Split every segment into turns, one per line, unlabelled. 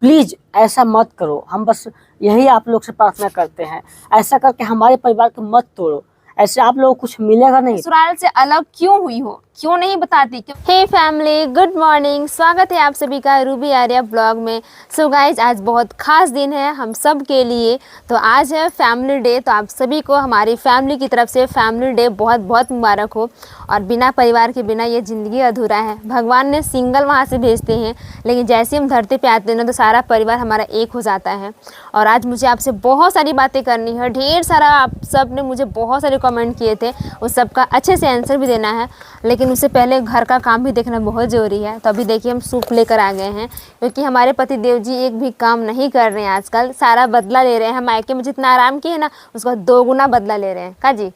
Please ऐसा मत करो। हम बस यही आप लोग से प्रार्थना करते हैं, ऐसा करके हमारे परिवार को मत तोड़ो। ऐसे आप लोगों को कुछ मिलेगा नहीं।
ससुराल से अलग क्यों हुई हो, क्यों नहीं बताती? Hey family, good morning. स्वागत है आप सभी का रूबी आर्या ब्लॉग में। सो गाइज, आज बहुत खास दिन है हम सब के लिए। तो आज है फैमिली डे। तो आप सभी को हमारी फैमिली की तरफ से फैमिली डे बहुत बहुत मुबारक हो। और बिना परिवार के बिना ये ज़िंदगी अधूरा है। भगवान ने सिंगल वहाँ से भेजते हैं, लेकिन जैसे हम धरती पे आते हैं ना तो सारा परिवार हमारा एक हो जाता है। और आज मुझे आपसे बहुत सारी बातें करनी है, ढेर सारा आप सब ने मुझे बहुत सारे कमेंट किए थे, उस सब का अच्छे से आंसर भी देना है। लेकिन उससे पहले घर का काम भी देखना बहुत ज़रूरी है। तो अभी देखिए हम सूप लेकर आ गए हैं, क्योंकि हमारे पति देव जी एक भी काम नहीं कर रहे हैं आजकल, सारा बदला ले रहे हैं। हम मायके में जितना आराम किए ना उसका 2 गुना बदला ले रहे हैं। का जी?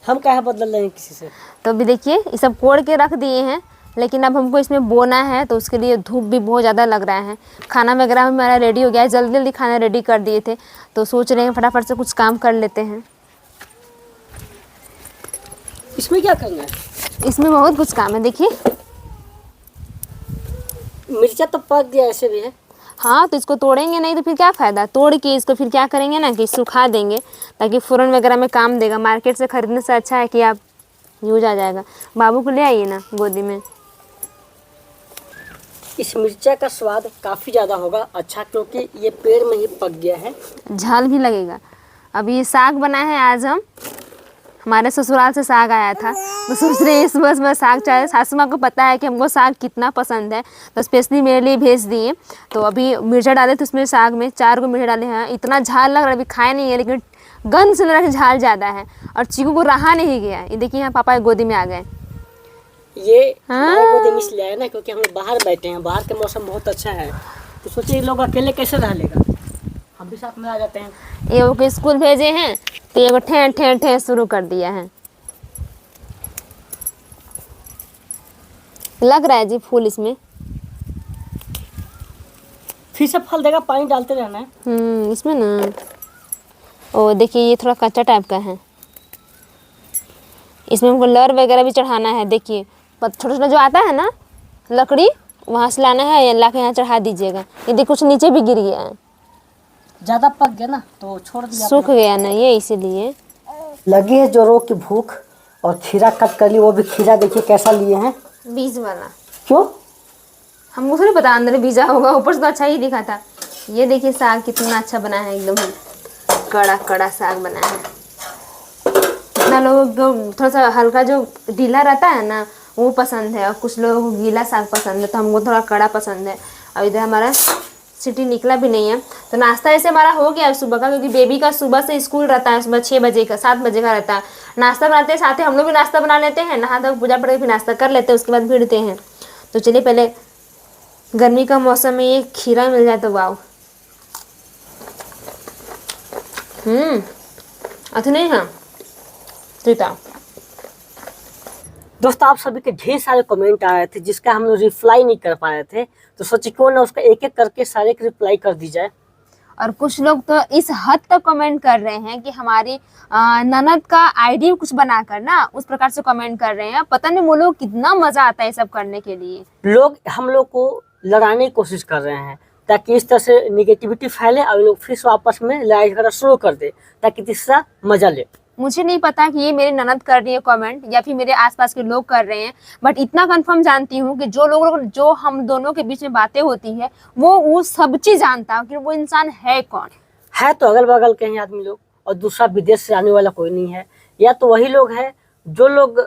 हम क्या बदल रहे हैं किसी से?
तो अभी देखिए ये सब कोड़ के रख दिए हैं, लेकिन अब हमको इसमें बोना है, तो उसके लिए धूप भी बहुत ज़्यादा लग रहा है। खाना वगैरह हमारा रेडी हो गया है, जल्दी जल्दी खाना रेडी कर दिए थे, तो सोच रहे हैं फटाफट से कुछ काम कर लेते हैं।
इसमें क्या करना है?
इसमें बहुत कुछ काम है। देखिए
मिर्चा तो पक गया, ऐसे भी है।
हाँ, तो इसको तोड़ेंगे नहीं तो फिर क्या फ़ायदा। तोड़ के इसको फिर क्या करेंगे ना कि सुखा देंगे, ताकि फ़ौरन वगैरह में काम देगा। मार्केट से ख़रीदने से अच्छा है कि आप यूज आ जाएगा। बाबू को ले आइए ना गोदी में।
इस मिर्चा का स्वाद काफ़ी ज़्यादा होगा अच्छा, क्योंकि ये पेड़ में ही पक गया है।
झाल भी लगेगा। अभी ये साग बना है आज हम, हमारे ससुराल से साग आया था, तो सोच रहे हैं सुबह सुबह साग चाहिए। सासू माँ को पता है कि हमको साग कितना पसंद है, तो स्पेशली मेरे लिए भेज दिए। तो अभी मिर्चा डाले थे उसमें, साग में 4 को मिर्चा डाले हैं। इतना झाल लग रहा है, अभी खाए नहीं है, लेकिन गंध से लग रहा है झाल ज़्यादा है। और चीकू को रहा नहीं गया। ये देखिए यहाँ पापा गोदी में आ गए।
ये हमारे गोदी में इसलिए आया ना, क्योंकि हम लोग बाहर बैठे हैं, बाहर का मौसम बहुत अच्छा है। तो सोचिए लोग अकेले कैसे रह लेगा, हम भी साथ में आ जाते हैं।
ये को स्कूल भेजे हैं, तो ये ठें ठें ठें शुरू कर दिया है। लग रहा है जी फूल इसमें।
फिर से फल देगा, पानी डालते रहना है।
इसमें ना, ओ देखिए ये थोड़ा कच्चा टाइप का है। इसमें हमको लर वगैरह भी चढ़ाना है। देखिए छोटा छोटा जो आता है ना लकड़ी, वहाँ से लाना है, या ला के यहाँ चढ़ा दीजिएगा। ये देखो कुछ नीचे भी गिर गया है,
ज़्यादा पक गया ना तो छोड़ दिया,
सूख गया ना ये, इसीलिए।
लगी है जोरों की भूख। और खीरा कट कर ली, वो भी खीरा देखिए कैसा लिए हैं,
बीज वाला।
क्यों?
हमको थोड़ी पता अंदर बीजा होगा, ऊपर से तो अच्छा ही दिखा था। ये देखिए साग कितना अच्छा बना है, एकदम कड़ा कड़ा साग बना है। कितना लोग जो थोड़ा सा हल्का जो ढीला रहता है ना वो पसंद है, और कुछ लोगों को गीला साग पसंद है, तो हमको थोड़ा कड़ा पसंद है। और इधर हमारा सिटी निकला भी नहीं है। तो नाश्ता ऐसे हमारा हो गया सुबह का, क्योंकि बेबी का सुबह से स्कूल रहता है, सुबह 6 बजे का 7 बजे का रहता है। नाश्ता बनाते हैं, साथ ही हम लोग भी नाश्ता बना लेते हैं, नहा धो पूजा पड़ के फिर नाश्ता कर लेते हैं, उसके बाद भिड़ते हैं। तो चलिए पहले गर्मी का मौसम में ये खीरा मिल जाए तो वाव। अथ नहीं हाँ सीता।
दोस्तों आप सभी के ढेर सारे कमेंट आए थे, जिसका हम लोग रिप्लाई नहीं कर पाए थे, तो सोचिए क्यों ना उसका एक एक करके सारे के रिप्लाई कर दी जाए।
और कुछ लोग तो इस हद तक कमेंट कर रहे हैं कि हमारी ननद का आईडी कुछ बनाकर ना उस प्रकार से कमेंट कर रहे हैं। पता नहीं वो लोग कितना मजा आता है सब करने के लिए।
लोग हम लोग को लड़ाने की कोशिश कर रहे हैं, ताकि इस तरह से निगेटिविटी फैले और लोग फिर से आपस में लड़ाई झगड़ा शुरू कर दे, ताकि तीसरा मजा ले।
मुझे नहीं पता कि ये मेरी ननद कर रही है कमेंट या फिर मेरे आसपास के लोग कर रहे हैं, बट इतना कंफर्म जानती हूँ कि जो हम दोनों के बीच में बातें होती है वो सब चीज जानता है कि वो इंसान है कौन
है। तो अगल बगल के ही आदमी लोग, और दूसरा विदेश से आने वाला कोई नहीं है, या तो वही लोग है जो लोग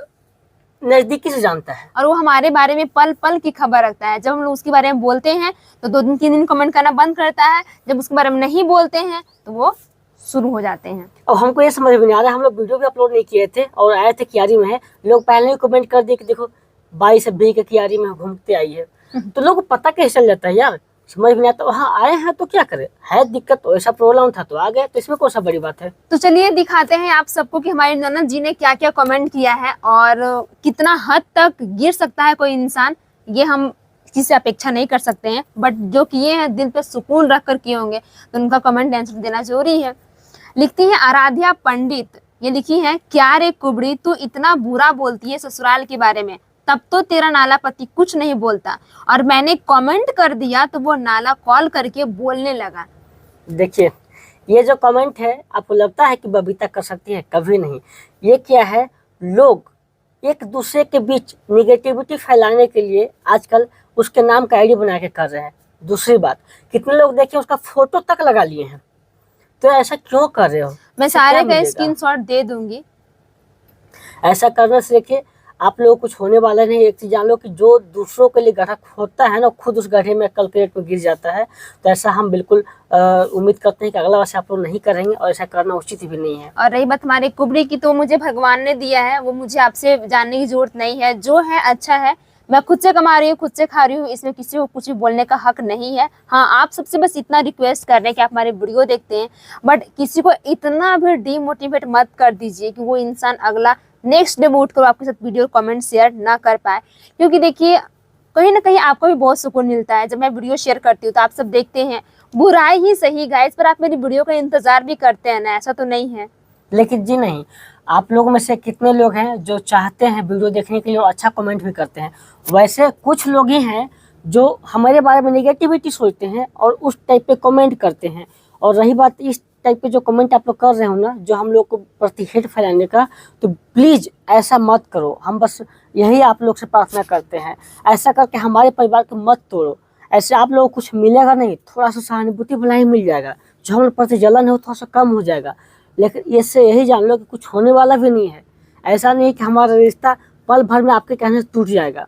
नजदीकी से जानता है,
और वो हमारे बारे में पल पल की खबर रखता है। जब हम लोग उसके बारे में बोलते हैं तो 2 दिन 3 दिन कमेंट करना बंद करता है, जब उसके बारे में नहीं बोलते हैं तो वो शुरू हो जाते हैं।
और हमको ये समझ में नहीं आ रहा है, हम लोग वीडियो भी अपलोड नहीं किए थे और आए थे कियारी में है, लोग पहले ही कमेंट कर दिए कि देखो 22 अभी के कियारी में घूमते आई है। तो लोगों को पता कैसे चल जाता है यार, समझ में नहीं आता। वहाँ आए हैं तो क्या करें, है दिक्कत तो ऐसा प्रॉब्लम था तो आ गए, तो इसमें कौन सा बड़ी बात है।
तो चलिए दिखाते हैं आप सबको कि हमारी ननद जी ने क्या क्या कमेंट किया है और कितना हद तक गिर सकता है कोई इंसान, ये हम किसी से अपेक्षा नहीं कर सकते हैं, बट जो किए हैं दिल पे सुकून रख कर किए होंगे, तो उनका कमेंट आंसर देना जरूरी है। लिखती है आराध्या पंडित, ये लिखी है, क्या रे कुबड़ी तू इतना बुरा बोलती है ससुराल के बारे में, तब तो तेरा नाला पति कुछ नहीं बोलता, और मैंने कमेंट कर दिया तो वो नाला कॉल करके बोलने लगा।
देखिए, ये जो कमेंट है आपको लगता है कि बबीता कर सकती है? कभी नहीं। ये क्या है, लोग एक दूसरे के बीच निगेटिविटी फैलाने के लिए आजकल उसके नाम का आईडी बना के कर रहे हैं। दूसरी बात, कितने लोग देखिए उसका फोटो तक लगा लिए हैं। तो ऐसा क्यों कर रहे हो?
मैं
इससे
सारे
क्या
का
मिलेगा?
स्क्रीनशॉट दे दूंगी।
ऐसा करने से देखिए आप लोगों को कुछ होने वाला नहीं। एक चीज जान लो कि जो दूसरों के लिए गड्ढा खोदता है ना, खुद उस गड्ढे में कल्करेट में गिर जाता है। तो ऐसा हम बिल्कुल उम्मीद करते हैं कि अगला वर्ष आप लोग नहीं करेंगे, और ऐसा करना उचित भी नहीं है।
और रही बात हमारे कुबड़ी की, तो मुझे भगवान ने दिया है, वो मुझे आपसे जानने की जरूरत नहीं है। जो है अच्छा है, मैं खुद से कमा रही हूँ, खुद से खा रही हूँ, इसमें किसी को कुछ भी बोलने का हक नहीं है। हाँ, आप सबसे बस इतना रिक्वेस्ट कर रहे हैं कि आप हमारे वीडियो देखते हैं, बट किसी को इतना भी डीमोटिवेट मत कर दीजिए कि वो इंसान अगला नेक्स्ट डे उठ कर आपके साथ वीडियो कमेंट शेयर ना कर पाए। क्योंकि देखिए, कहीं ना कहीं आपको भी बहुत सुकून मिलता है जब मैं वीडियो शेयर करती हूँ, तो आप सब देखते हैं, बुराई ही सही गाइस, पर आप मेरी वीडियो का इंतजार भी करते हैं ना, ऐसा तो नहीं है।
लेकिन जी नहीं, आप लोगों में से कितने लोग हैं जो चाहते हैं वीडियो देखने के लिए और अच्छा कमेंट भी करते हैं। वैसे कुछ लोग ही हैं जो हमारे बारे में नेगेटिविटी सोचते हैं और उस टाइप पे कमेंट करते हैं। और रही बात इस टाइप पे जो कमेंट आप लोग कर रहे हो ना, जो हम लोग को प्रति हेट फैलाने का, तो प्लीज़ ऐसा मत करो। हम बस यही आप लोग से प्रार्थना करते हैं, ऐसा करके हमारे परिवार को मत तोड़ो। ऐसे आप लोगों को कुछ मिलेगा नहीं, थोड़ा सा सहानुभूति भला ही मिल जाएगा। जो हम लोग प्रति जलन है वो थोड़ा सा कम हो जाएगा। लेकिन इससे यही जान लो कि कुछ होने वाला भी नहीं है। ऐसा नहीं है कि हमारा रिश्ता पल भर में आपके कहने से टूट जाएगा।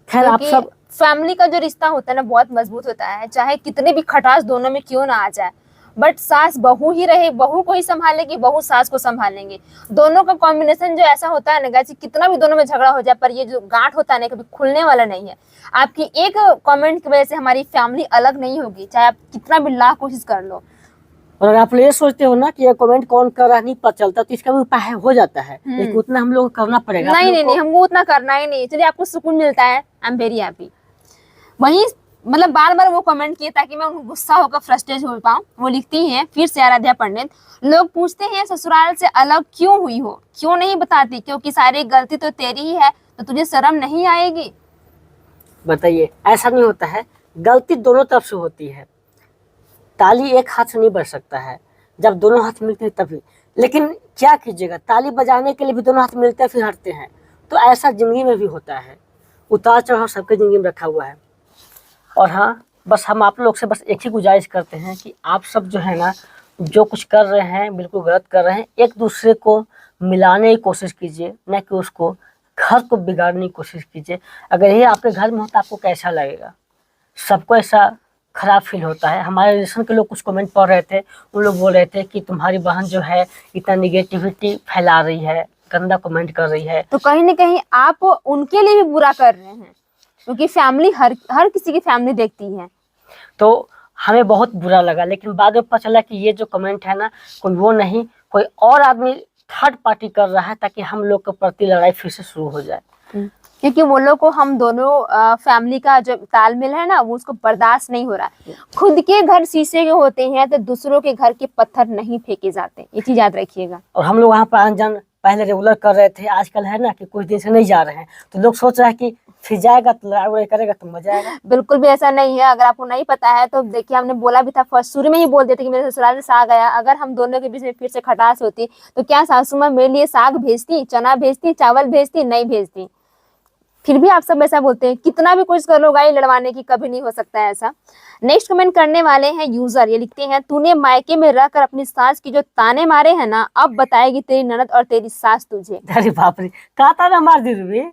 खैर, आप
क्योंकि
सब
फैमिली का जो रिश्ता होता है ना, बहुत मजबूत होता है, चाहे कितने भी खटास दोनों में क्यों ना आ जाए, बट सास बहू ही रहे, बहू को ही संभालेगी, बहू सास को संभालेंगे। दोनों का कॉम्बिनेशन जो ऐसा होता है ना गाजी, कितना भी दोनों में झगड़ा हो जाए, पर ये जो गांठ होता है ना, कभी खुलने वाला नहीं है। आपकी एक कमेंट की वजह से हमारी फैमिली अलग नहीं होगी, चाहे आप कितना भी लाख कोशिश कर लो।
और अगर आप ये सोचते हो ना कि ये कमेंट कौन कर रहा है नहीं पता चलता, तो इसका भी उपाय हो जाता है। लेकिन उतना हम लोग को करना पड़ेगा।
नहीं नहीं नहीं, हमको उतना करना ही नहीं। चलिए, आपको सुकून मिलता है, आई एम वेरी हैप्पी। वहीं मतलब बार बार वो कमेंट किए ताकि मैं उनको गुस्सा होकर फ्रस्ट्रेट हो पाऊँ। वो लिखती हैं फिर से आराध्या पंडित, लोग पूछते हैं ससुराल से अलग क्यों हुई हो, क्यों नहीं बताती, क्योंकि सारी गलती तो तेरी ही है, तो तुझे शर्म नहीं आएगी?
बताइए, ऐसा नहीं होता है। गलती दोनों तरफ से होती है। ताली एक हाथ से नहीं बज सकता है, जब दोनों हाथ मिलते हैं तभी। लेकिन क्या कीजिएगा, ताली बजाने के लिए भी दोनों हाथ मिलते हैं फिर हटते हैं। तो ऐसा जिंदगी में भी होता है, उतार चढ़ाव सबके जिंदगी में रखा हुआ है। और हाँ, बस हम आप लोग से बस एक ही गुजारिश करते हैं कि आप सब जो है ना, जो कुछ कर रहे हैं बिल्कुल गलत कर रहे हैं। एक दूसरे को मिलाने की कोशिश कीजिए, न कि उसको घर को बिगाड़ने की कोशिश कीजिए। अगर ये आपके घर में हो तो आपको कैसा लगेगा? सबको ऐसा खराब फील होता है। हमारे रिलेशन के लोग कुछ कमेंट पढ़ रहे थे, उन लोग बोल रहे थे कि तुम्हारी बहन जो है इतना निगेटिविटी फैला रही है, गंदा कमेंट कर रही है।
तो कहीं ना कहीं आप उनके लिए भी बुरा कर रहे हैं, क्योंकि फैमिली हर किसी की फैमिली देखती है।
तो हमें बहुत बुरा लगा, लेकिन बाद में पता चला कि ये जो कमेंट है ना, कोई वो नहीं, कोई और आदमी थर्ड पार्टी कर रहा है ताकि हम लोग के प्रति लड़ाई फिर से शुरू हो जाए।
क्योंकि वो लोग को हम दोनों फैमिली का जो तालमेल है ना, वो उसको बर्दाश्त नहीं हो रहा है। खुद के घर शीशे के होते हैं तो दूसरों के घर के पत्थर नहीं फेंके जाते, ये चीज याद रखिएगा।
और हम लोग वहाँ पर अनजान पहले रेगुलर कर रहे थे, आजकल है ना कि कुछ दिन से नहीं जा रहे हैं, तो लोग सोच रहे हैं कि फिर जाएगा तो लड़ाई वड़ाई करेगा तो मजा आएगा।
बिल्कुल भी ऐसा नहीं है। अगर आपको नहीं पता है तो देखिए, हमने बोला भी था फर्स्ट शुरू में ही बोल देते कि मेरे ससुराल से साग आया। अगर हम दोनों के बीच में फिर से खटास होती तो क्या सासू माँ मेरे लिए साग भेजती, चना भेजती, चावल भेजती? नहीं भेजती। फिर भी आप सब ऐसा बोलते हैं। कितना भी कोशिश कर लो गाई लड़वाने की, कभी नहीं हो सकता है ऐसा। नेक्स्ट कमेंट करने वाले हैं यूजर, ये लिखते हैं, तूने मायके में रहकर अपनी सास की जो ताने मारे हैं ना, अब बताएगी तेरी ननद और तेरी सास तुझे।
अरे बाप रे, कहा था ना मार दी रे।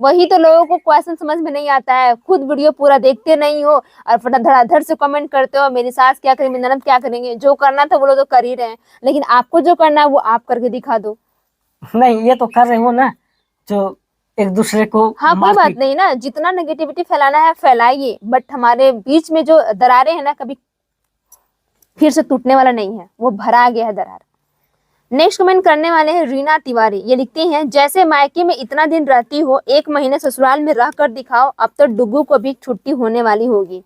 वही तो लोगों को क्वेश्चन समझ में नहीं आता है। खुद वीडियो पूरा देखते नहीं हो और फटाफट धड़ाधड़ से कमेंट करते हो, मेरी सास क्या करेंगे, मेरी ननद क्या करेंगे। जो करना था वो लोग तो कर ही रहे हैं, लेकिन आपको जो करना है वो आप करके दिखा दो।
नहीं, ये तो कर रहे हो ना, जो एक दूसरे को
हाँ, कोई बात नहीं ना, जितना नेगेटिविटी फैलाना है फैलाइए, बट हमारे बीच में जो दरारें हैं ना, कभी फिर से टूटने वाला नहीं है, वो भरा गया है दरार। नेक्स्ट कमेंट करने वाले हैं रीना तिवारी, ये लिखते हैं, जैसे मायके में इतना दिन रहती हो, 1 महीने ससुराल में रह कर दिखाओ। अब तो डुगू को भी छुट्टी होने वाली होगी।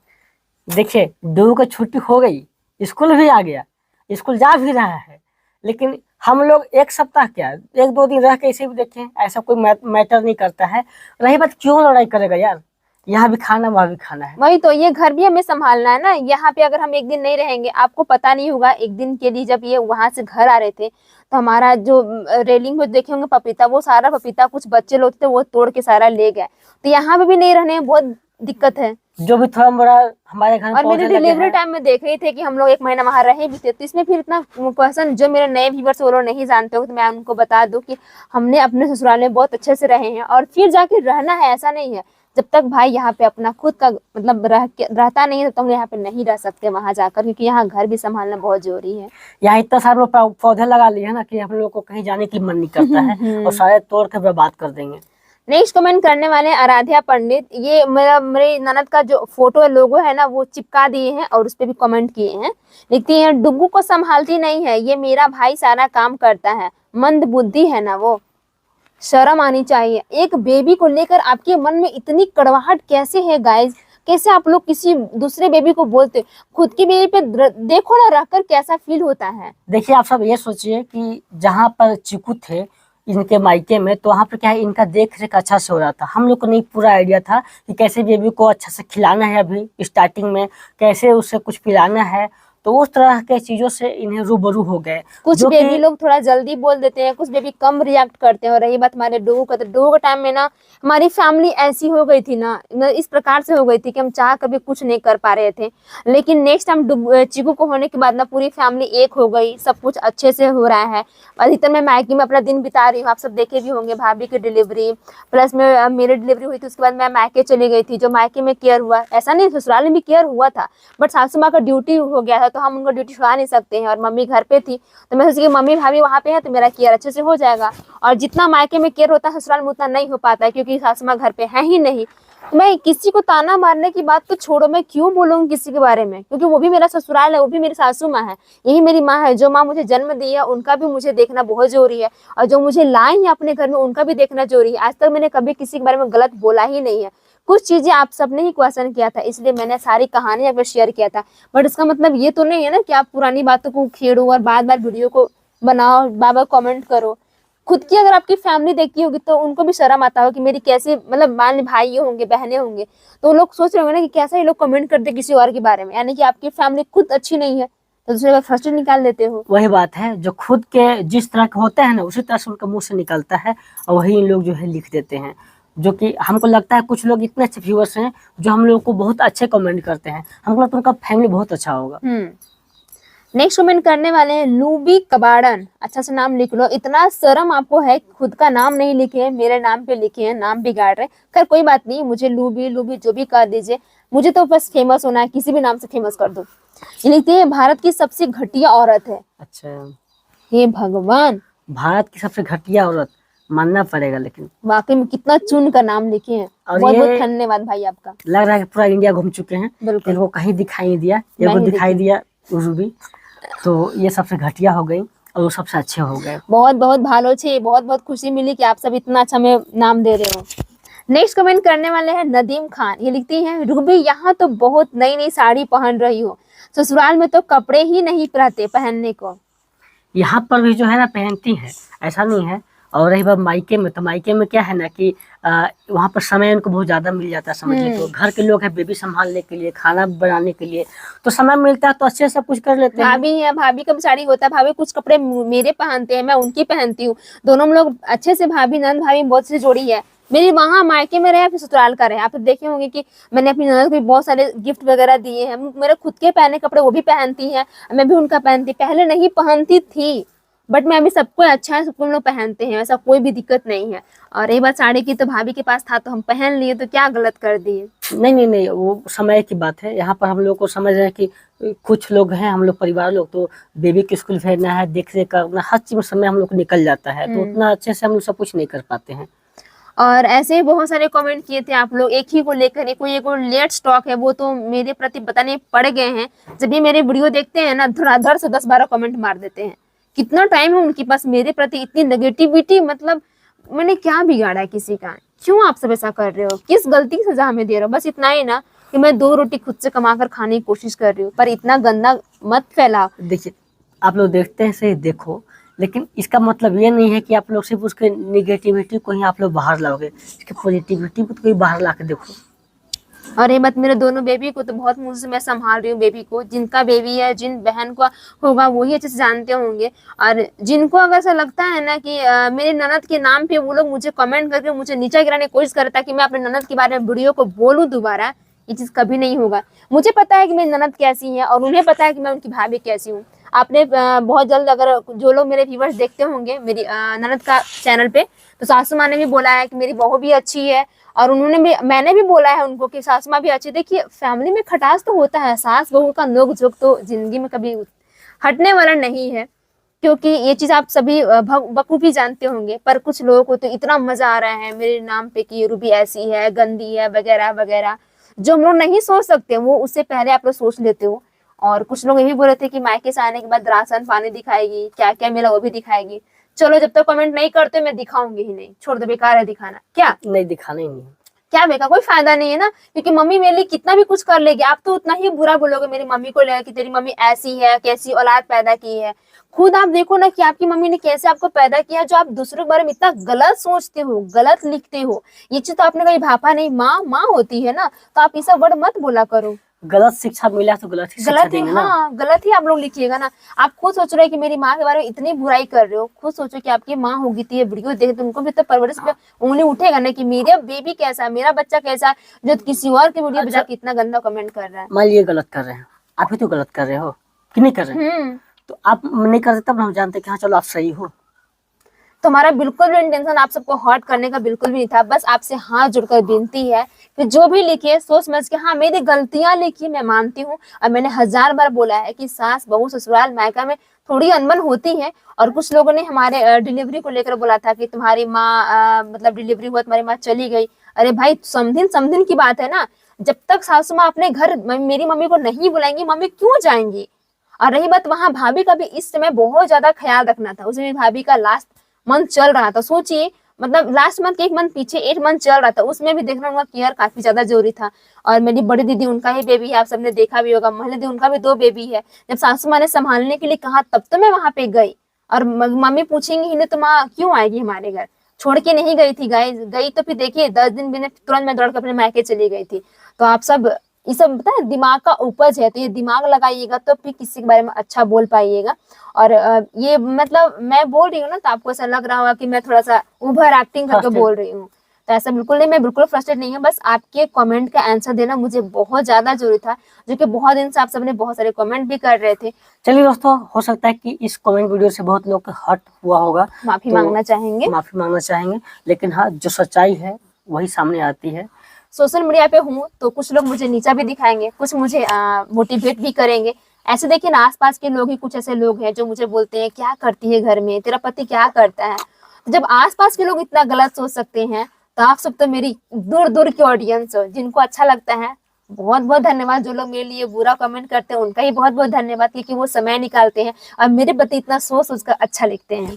देखिए, डुगू को छुट्टी हो गई, स्कूल भी आ गया, स्कूल जा भी रहा है, लेकिन हम लोग एक सप्ताह क्या 1-2 दिन रह के इसे भी देखें, ऐसा कोई मैटर नहीं करता है। रही बात क्यों लड़ाई करेगा यार, यहाँ भी खाना वहाँ भी खाना है।
वही तो, ये घर भी हमें संभालना है ना। यहाँ पे अगर हम एक दिन नहीं रहेंगे, आपको पता नहीं होगा, एक दिन के लिए जब ये वहां से घर आ रहे थे तो हमारा जो रेलिंग में देखे होंगे पपीता, वो सारा पपीता कुछ बच्चे लोग थे वो तोड़ के सारा ले गए। तो यहाँ पे भी नहीं रहने में बहुत दिक्कत है।
जो भी थोड़ा बड़ा हमारे घर में
और मेरे
पौधे लगे
डिलीवरी
हैं,
टाइम में देख रहे थे कि हम लोग 1 महीना वहां रहे भी थे, तो इसमें फिर इतना क्वेश्चन, जो मेरे नए व्यूवर्स वो लोग नहीं जानते हो तो मैं उनको बता दूं कि हमने अपने ससुराल में बहुत अच्छे से रहे हैं और फिर जाके रहना है, ऐसा नहीं है। जब तक भाई यहाँ पे अपना खुद का मतलब रहता नहीं है, तब तक हम यहाँ पे नहीं रह सकते वहां जाकर, क्योंकि यहाँ घर भी संभालना बहुत जरूरी है।
यहाँ इतना सारे लोग पौधे लगा लिए है ना कि हम लोग को कहीं जाने की मन नहीं करता है और सारे तोड़ के बर्बाद कर देंगे।
नेक्स्ट कमेंट करने वाले हैं आराध्या पंडित। ये मेरी ननद का जो फोटो लोगो है ना वो चिपका दिए हैं और उस पे भी कमेंट किए हैं। लिखती हैं, डुग्गू को संभालती नहीं है, ये मेरा भाई सारा काम करता है, मंद बुद्धि है ना वो, शर्म आनी चाहिए। एक बेबी को लेकर आपके मन में इतनी कड़वाहट कैसे है गाइस? कैसे आप लोग किसी दूसरे बेबी को बोलते? खुद की बेबी पे देखो ना रहकर कैसा फील होता है।
देखिए आप सब ये सोचिए कि जहाँ पर चिकू थे इनके मायके में, तो वहाँ पर क्या है, इनका देख रेख अच्छा से हो रहा था। हम लोग को नहीं पूरा आइडिया था कि कैसे बेबी को अच्छा से खिलाना है, अभी स्टार्टिंग में कैसे उसे कुछ पिलाना है, तो उस तरह के चीजों से इन्हें रूबरू हो गए।
कुछ बेबी लोग थोड़ा जल्दी बोल देते हैं, कुछ बेबी कम रिएक्ट करते हैं। और रही बात हमारे डोगू का, तो डोगू के टाइम में ना हमारी फैमिली ऐसी हो गई थी ना, इस प्रकार से हो गई थी कि हम चाह कभी कुछ नहीं कर पा रहे थे। लेकिन नेक्स्ट टाइम चिकू को होने के बाद ना पूरी फैमिली एक हो गई, सब कुछ अच्छे से हो रहा है। अधिकतर मैं मायके में अपना दिन बिता रही हूँ, आप सब देखे भी होंगे भाभी की डिलीवरी, प्लस में मेरी डिलीवरी हुई थी, उसके बाद मैं मायके चली गई थी। जो मायके में केयर हुआ, ऐसा नहीं ससुराल में भी केयर हुआ था, बट सासू माँ का ड्यूटी हो गया था तो हम उनका ड्यूटी छुड़ा नहीं सकते हैं। और मम्मी घर पे थी तो मैं सोची कि मम्मी भाभी वहाँ पे है तो मेरा केयर अच्छे से हो जाएगा। और जितना मायके में केयर होता है ससुराल में उतना नहीं हो पाता है, क्योंकि सासू माँ घर पे है ही नहीं। मैं किसी को ताना मारने की बात तो छोड़ो, मैं क्यों बोलूँगी किसी के बारे में, क्योंकि वो भी मेरा ससुराल है, वो भी मेरी सासू माँ है, यही मेरी माँ है। जो माँ मुझे जन्म दी है उनका भी मुझे देखना बहुत जरूरी है, और जो मुझे लाई है अपने घर में उनका भी देखना जरूरी है। आज तक मैंने कभी किसी के बारे में गलत बोला ही नहीं है। कुछ चीजें आप सबने ही क्वेश्चन किया था, इसलिए मैंने सारी कहानी अगर शेयर किया था, बट इसका मतलब ये तो नहीं है ना कि आप पुरानी बातों को खेड़ो और बार बार वीडियो को बनाओ, बार बार कमेंट करो। खुद की अगर आपकी फैमिली देखती होगी तो उनको भी शर्म आता हो कि मेरी कैसे, मतलब मान ली भाई होंगे बहनें होंगे तो लोग सोच रहे होंगे ना कि कैसा ये लोग कमेंट करते किसी और के बारे में, यानी कि आपकी फैमिली खुद अच्छी नहीं है तो दूसरे का फ्रस्ट्रेट निकाल देते हो।
वही बात है, जो खुद के जिस तरह के होते हैं ना उसी तरह से उनका मुंह से निकलता है और वही इन लोग जो है लिख देते हैं। जो कि हमको लगता है कुछ लोग इतने अच्छे व्यूअर्स हैं जो हम लोग को बहुत अच्छे कमेंट करते हैं, हमको लगता है उनका फैमिली बहुत अच्छा होगा।
नेक्स्ट कमेंट करने वाले हैं लूबी कबाड़न। अच्छा से नाम लिख लो, इतना शर्म आपको है, खुद का नाम नहीं लिखे हैं, मेरे नाम पे लिखे हैं, नाम बिगाड़ रहे हैं। खैर कोई बात नहीं, मुझे लूबी लूबी जो भी कर दीजिए, मुझे तो बस फेमस होना है, किसी भी नाम से फेमस कर दो। ये लिखते हैं भारत की सबसे घटिया औरत है।
अच्छा,
हे भगवान,
भारत की सबसे घटिया औरत मानना पड़ेगा, लेकिन
वाकई में कितना चुन का नाम लिखे हैं।
और
बहुत बहुत
ये
धन्यवाद भाई आपका।
लग रहा है कि पूरा इंडिया घूम चुके हैं,
बिल्कुल।
इनको कहीं दिखाई नहीं दिया,
नहीं
इनको दिखाई दिया रूबी, तो ये सबसे घटिया हो गई और वो सबसे अच्छे हो गए।
बहुत बहुत भालो छे, बहुत बहुत खुशी मिली कि आप सब इतना अच्छा में नाम दे रहे हो। नेक्स्ट कमेंट करने वाले हैं नदीम खान। ये लिखती हैं, रूबी यहाँ तो बहुत नई नई साड़ी पहन रही हो, ससुराल में तो कपड़े ही नहीं रहते पहनने को।
यहाँ पर भी जो है ना पहनती है, ऐसा नहीं है। और रही बात मायके में, तो मायके में क्या है ना कि वहाँ पर समय उनको बहुत ज्यादा मिल जाता है, समझिए। तो घर के लोग हैं बेबी संभालने के लिए, खाना बनाने के लिए, तो समय मिलता है तो अच्छे से सब कुछ कर लेते हैं।
भाभी है, भाभी का भी साड़ी होता है, भाभी कुछ कपड़े मेरे पहनते हैं, मैं उनकी पहनती हूँ, दोनों हम लोग अच्छे से, भाभी नंद भाभी बहुत सी जोड़ी है मेरी। वहाँ मायके में रहे फिर ससुराल का रहे, आप देखे होंगे कि मैंने अपनी ननद को बहुत सारे गिफ्ट वगैरह दिए हैं। मेरे खुद के पहने कपड़े वो भी पहनती है, मैं भी उनका पहनती, पहले नहीं पहनती थी, बट मैं अभी सबको अच्छा है, सबको हम लोग पहनते हैं, ऐसा कोई भी दिक्कत नहीं है। और रही बात साड़ी की, तो भाभी के पास था तो हम पहन लिए, तो क्या गलत कर दिए?
नहीं नहीं नहीं, वो समय की बात है। यहाँ पर हम लोग को समझ रहे हैं कि कुछ लोग हैं, हम लोग परिवार लोग, तो बेबी को स्कूल भेजना है, देख रेख करना, हर चीज में समय हम लोग को निकल जाता है, तो उतना अच्छे से हम लोग सब कुछ नहीं कर पाते हैं।
और ऐसे ही बहुत सारे कमेंट किए थे आप लोग, एक ही को लेकर, एक लेट स्टॉक है, वो तो मेरे प्रति बताने पड़ गए हैं। जब भी मेरे वीडियो देखते हैं ना, धड़ाधड़ से 10-12 कमेंट मार देते हैं। कितना टाइम है उनके पास मेरे प्रति, इतनी नेगेटिविटी, मतलब मैंने क्या बिगाड़ा है किसी का? क्यों आप सब ऐसा कर रहे हो? किस गलती की सजा हमें दे रहे हो? बस इतना ही ना कि मैं 2 रोटी खुद से कमा कर खाने की कोशिश कर रही हूँ, पर इतना गंदा मत फैलाओ।
देखिए आप लोग देखते हैं, सही देखो लेकिन इसका मतलब ये नहीं है कि आप लोग सिर्फ उसके निगेटिविटी को ही आप लोग बाहर लाओगे, इसकी पॉजिटिविटी को तो कोई बाहर ला के देखो।
और ये बात, मेरे दोनों बेबी को तो बहुत मुझ से मैं संभाल रही हूँ। बेबी को, जिनका बेबी है, जिन बहन को होगा वही अच्छे से जानते होंगे। और जिनको अगर ऐसा लगता है ना कि मेरे ननद के नाम पे वो लोग मुझे कमेंट करके मुझे नीचा गिराने की कोशिश करता है कि मैं अपने ननद के बारे में वीडियो को बोलूँ दोबारा, ये चीज कभी नहीं होगा। मुझे पता है कि मेरी ननद कैसी है और उन्हें पता है कि मैं उनकी भाभी कैसी हूँ। आपने बहुत जल्द, अगर जो लोग मेरे व्यूवर्स देखते होंगे मेरी ननद का चैनल पे, तो सासू माँ ने भी बोला है कि मेरी बहू भी अच्छी है, और उन्होंने भी, मैंने भी बोला है उनको कि सासू माँ भी अच्छी। देखिए, फैमिली में खटास तो होता है, सास बहू का नोक झोंक तो जिंदगी में कभी हटने वाला नहीं है, क्योंकि ये चीज आप सभी बखूबी जानते होंगे। पर कुछ लोगों को तो इतना मजा आ रहा है मेरे नाम पे कि रूबी ऐसी है, गंदी है, वगैरह वगैरह। जो हम लोग नहीं सोच सकते वो उससे पहले आप लोग सोच लेते हो। और कुछ लोग ये भी बोल रहे थे कि मायके से आने के बाद राशन पानी दिखाएगी, क्या क्या मिला वो भी दिखाएगी। चलो, जब तक कमेंट नहीं करते मैं दिखाऊंगी ही नहीं, छोड़ दो, बेकार है दिखाना। क्या
नहीं, दिखाना ही नहीं।
क्या बेकार, कोई फायदा नहीं है ना, क्योंकि मम्मी मेरे लिए कितना भी कुछ कर लेगी, आप तो उतना ही बुरा बोलोगे मेरी मम्मी को लेकर कि तेरी मम्मी ऐसी है, कैसी औलाद पैदा की है। खुद आप देखो ना कि आपकी मम्मी ने कैसे आपको पैदा किया, जो आप दूसरों के बारे में इतना गलत सोचते हो, गलत लिखते हो। ये चीज तो आपने कहीं भापा नहीं। माँ माँ होती है ना, तो आप ये सब वर्ड मत बोला करो।
गलत शिक्षा मिला तो गलत ही शिक्षा
गलत ही,
देंगे ना।
हाँ, गलत ही आप लोग लिखिएगा ना। आप खुद सोच रहे हो कि मेरी माँ के बारे में इतनी बुराई कर रहे हो, खुद सोचो कि आपकी माँ होगी तो ये वीडियो देखे तो उनको भी तो परवरिश पे उंगली उठेगा ना कि मेरा बेबी कैसा है, मेरा बच्चा कैसा है, जो किसी और की वीडियो पे जाके इतना गंदा कमेंट कर रहा है।
मान लीजिए गलत कर रहे हैं, आप ही तो गलत कर रहे हो कि नहीं कर रहे हैं? तो आप नहीं करते तब हम जानते कि हाँ चलो आप सही हो।
तो हमारा बिल्कुल भी इंटेंशन आप सबको हर्ट करने का बिल्कुल भी नहीं था। बस आपसे हाथ जोड़कर विनती है कि जो भी लिखिए सोच समझ के, हाँ मेरी गलतियां लिखी, मैं मानती हूँ। और मैंने 1000 बार बोला है कि सास बहू ससुराल मायका में थोड़ी अनबन होती है। और कुछ लोगों ने हमारे डिलीवरी को लेकर बोला था कि तुम्हारी माँ मतलब डिलीवरी हुआ तुम्हारी माँ चली गई। अरे भाई, समझिन की बात है ना। जब तक सासू माँ अपने घर मेरी मम्मी को नहीं बुलाएंगी, मम्मी क्यों जाएंगी। और रही बात वहां भाभी का भी इस समय बहुत ज्यादा ख्याल रखना था। उसमें भाभी का लास्ट मंथ चल रहा था, सोचिए, मतलब लास्ट मंथ के 1 मंथ पीछे 8 मंथ चल रहा था, उसमें भी देखना उनका केयर काफी ज्यादा जरूरी था। और मेरी बड़ी दीदी, उनका ही बेबी है, आप सबने देखा भी होगा। महले दीदी, उनका भी 2 बेबी है। जब सासू माँ ने संभालने के लिए कहा तब तो मैं वहां पे गई। और मम्मी पूछेंगी ही नहीं तो माँ क्यों आएगी हमारे घर, छोड़ के नहीं गई थी। गई तो फिर देखिए 10 दिन भी तुरंत मैं दौड़ कर अपने मायके चली गई थी। तो आप सब, ये सब पता है दिमाग का उपज है, तो ये दिमाग लगाइएगा तो फिर किसी के बारे में अच्छा बोल पाइएगा। और ये मतलब मैं बोल रही हूँ ना तो आपको ऐसा लग रहा होगा कि मैं थोड़ा सा ओवर एक्टिंग करके बोल रही हूँ, तो ऐसा बिल्कुल नहीं, मैं बिल्कुल फ्रस्ट्रेट नहीं हूँ। बस आपके कमेंट का आंसर देना मुझे बहुत ज्यादा जरूरी था, जो कि बहुत दिन से आप सबने बहुत सारे कमेंट भी कर रहे थे।
चलिए दोस्तों, हो सकता है कि इस कमेंट वीडियो से बहुत लोग हर्ट हुआ होगा,
माफी
तो
मांगना चाहेंगे।
माफी मांगना चाहेंगे, लेकिन हाँ जो सच्चाई है वही सामने आती है।
सोशल मीडिया पे हूँ तो कुछ लोग मुझे नीचा भी दिखाएंगे, कुछ मुझे मोटिवेट भी करेंगे। ऐसे देखिए ना, आसपास के लोग ही कुछ ऐसे लोग हैं जो मुझे बोलते हैं क्या करती है घर में, तेरा पति क्या करता है। तो जब आसपास के लोग इतना गलत सोच सकते हैं, तो आप सब तो मेरी दूर दूर की ऑडियंस हो, जिनको अच्छा लगता है बहुत बहुत धन्यवाद। जो लोग मेरे लिए बुरा कमेंट करते हैं उनका ही बहुत बहुत धन्यवाद, क्योंकि वो समय निकालते हैं और मेरे प्रति इतना सोच कर अच्छा लिखते हैं।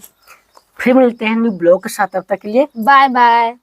फिर मिलते हैं न्यू ब्लॉग के साथ, तब तक के लिए
बाय बाय।